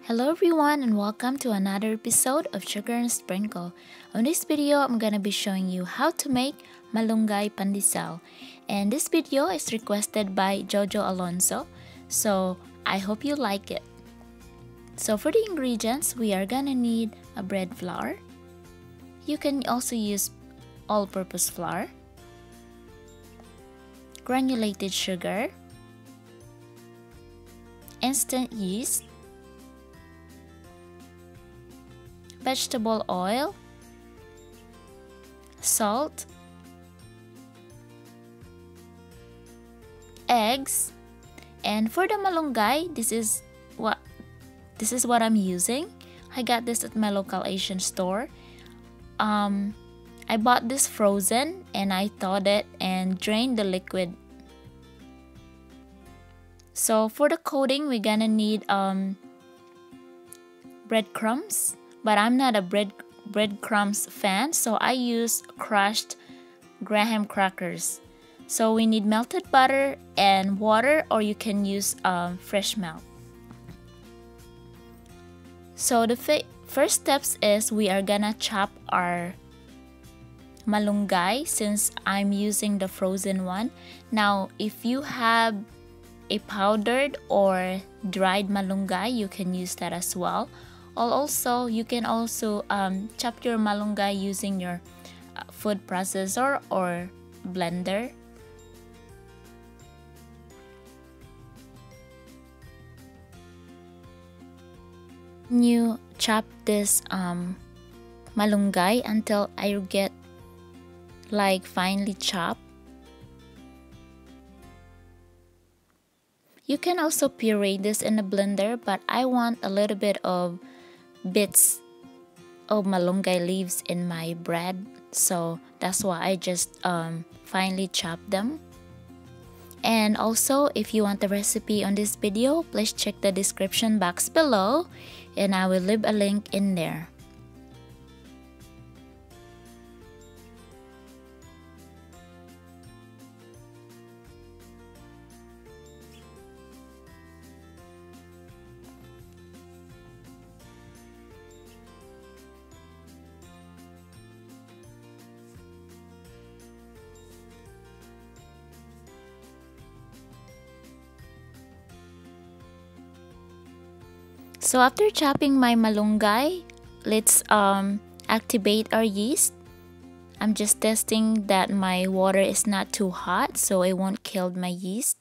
Hello everyone and welcome to another episode of Sugar and Sprinkle. On this video, I'm gonna be showing you how to make Malungay Pandesal. And this video is requested by Jojo Alonso, so I hope you like it. So for the ingredients, we are gonna need a bread flour. You can also use all-purpose flour, granulated sugar, instant yeast, vegetable oil, salt, eggs, and for the malunggay, this is what I'm using. I got this at my local Asian store. I bought this frozen and I thawed it and drained the liquid. So for the coating, we're gonna need breadcrumbs. But I'm not a breadcrumbs fan, so I use crushed graham crackers. So we need melted butter and water, or you can use fresh milk. So the first steps is we are gonna chop our malunggay since I'm using the frozen one. Now, if you have a powdered or dried malunggay, you can use that as well. Also, you can also chop your malunggay using your food processor or blender. You chop this malunggay until I get like finely chopped. You can also puree this in a blender, but I want a little bit of bits of malunggay leaves in my bread, so that's why I just finely chop them. And also, if you want the recipe on this video, please check the description box below and I will leave a link in there. So after chopping my malunggay, let's activate our yeast. I'm just testing that my water is not too hot so it won't kill my yeast.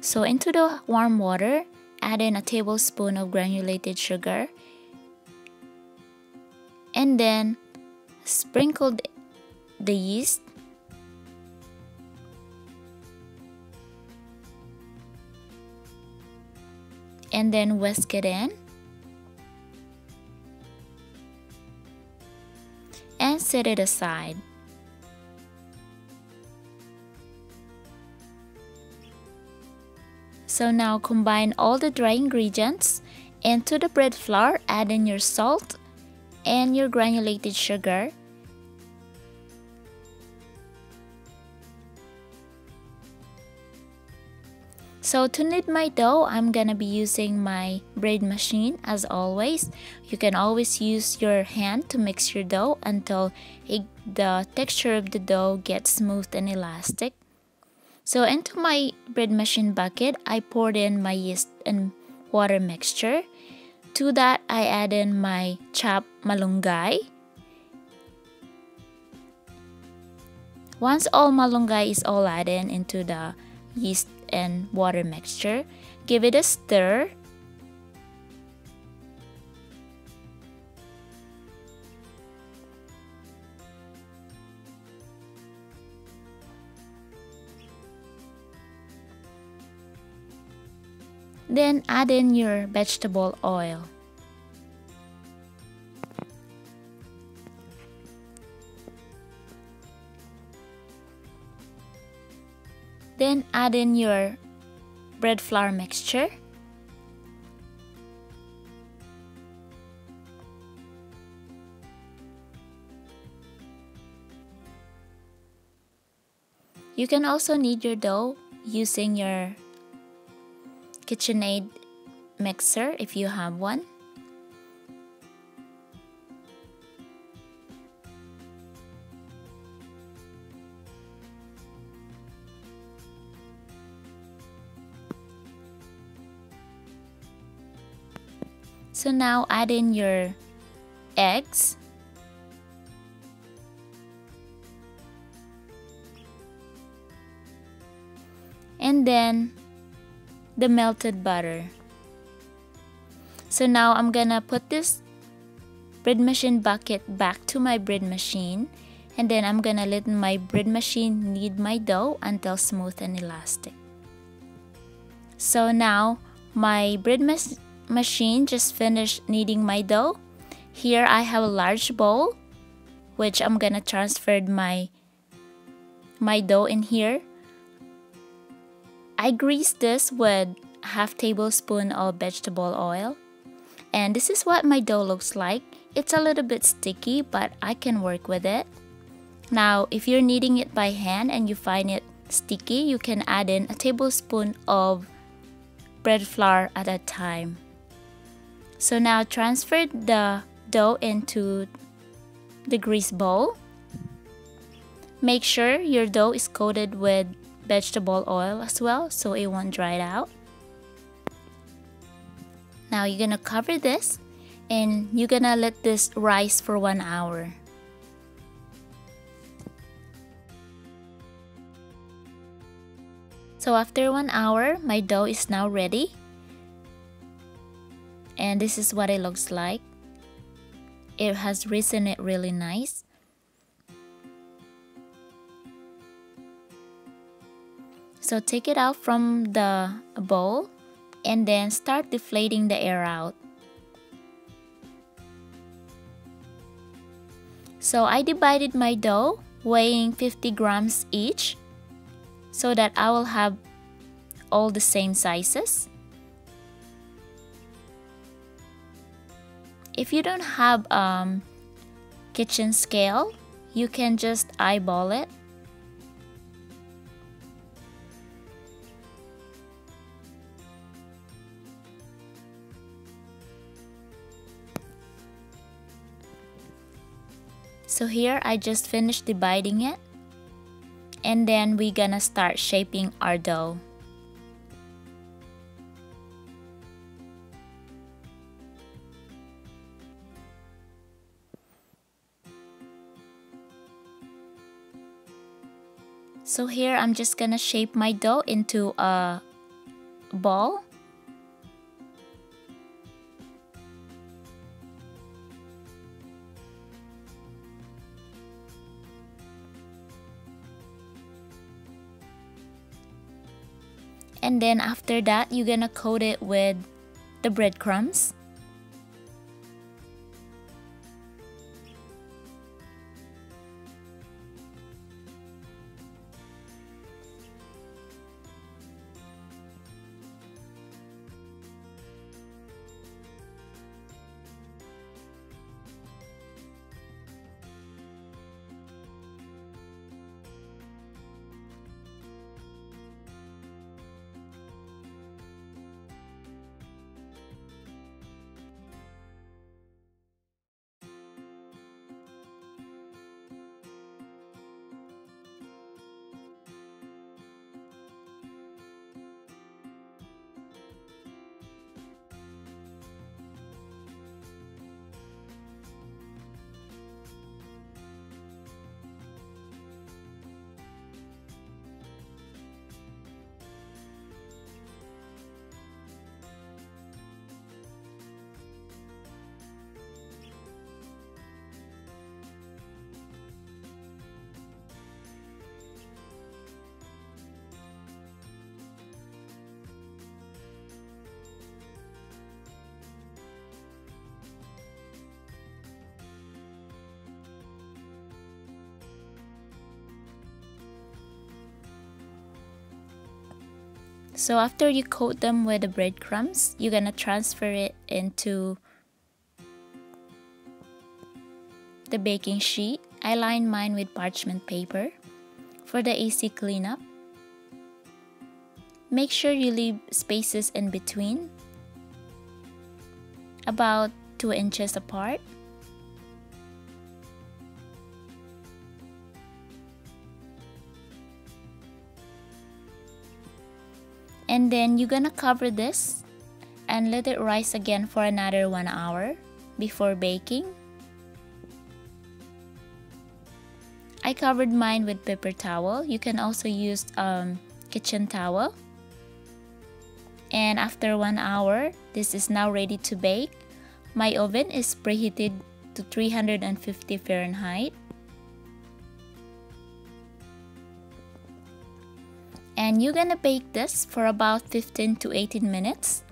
So into the warm water, add in a tablespoon of granulated sugar and then sprinkle the yeast. And then whisk it in. And set it aside. So now combine all the dry ingredients. Into the bread flour, add in your salt and your granulated sugar. So to knead my dough, I'm gonna be using my bread machine as always. You can always use your hand to mix your dough until the texture of the dough gets smooth and elastic. So into my bread machine bucket, I poured in my yeast and water mixture. To that, I add in my chopped malunggay. Once all malunggay is all added into the yeast and water mixture, give it a stir. Then add in your vegetable oil. Then add in your bread flour mixture. You can also knead your dough using your KitchenAid mixer if you have one. So now add in your eggs. And then the melted butter. So now I'm gonna put this bread machine bucket back to my bread machine, and then I'm gonna let my bread machine knead my dough until smooth and elastic. So now my bread machine just finished kneading my dough. Here I have a large bowl, which I'm gonna transfer my dough in here. I greased this with half tablespoon of vegetable oil, and this is what my dough looks like. It's a little bit sticky, but I can work with it. Now, if you're kneading it by hand and you find it sticky, you can add in a tablespoon of bread flour at a time. So now transfer the dough into the grease bowl. Make sure your dough is coated with vegetable oil as well so it won't dry out. Now you're gonna cover this and you're gonna let this rise for 1 hour. So after 1 hour, my dough is now ready. And this is what it looks like. It has risen it really nice. So take it out from the bowl and then start deflating the air out. So I divided my dough, weighing 50 grams each, so that I will have all the same sizes. If you don't have kitchen scale, you can just eyeball it. So here I just finished dividing it, and then we're gonna start shaping our dough. So here I'm just gonna shape my dough into a ball. And then after that, you're gonna coat it with the breadcrumbs. So after you coat them with the breadcrumbs, you're gonna transfer it into the baking sheet. I lined mine with parchment paper for the easy cleanup. Make sure you leave spaces in between, about 2 inches apart. And then you're gonna cover this and let it rise again for another 1 hour before baking. I covered mine with paper towel. You can also use kitchen towel. And after 1 hour, this is now ready to bake. My oven is preheated to 350 Fahrenheit. And you're gonna bake this for about 15 to 18 minutes.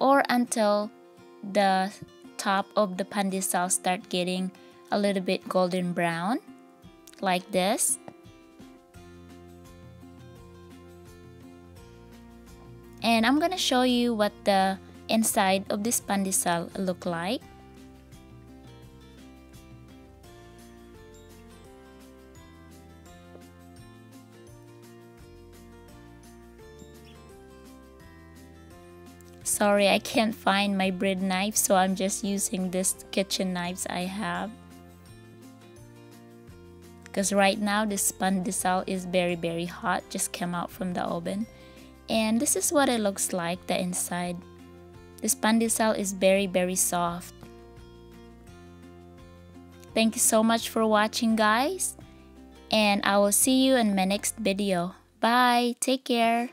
Or until the top of the pandesal start getting a little bit golden brown, like this. And I'm gonna show you what the inside of this pandesal look like. Sorry, I can't find my bread knife, so I'm just using this kitchen knives I have. Because right now this pandesal is very hot, just came out from the oven. And this is what it looks like, the inside. This pandesal is very soft. Thank you so much for watching, guys. And I will see you in my next video. Bye, take care.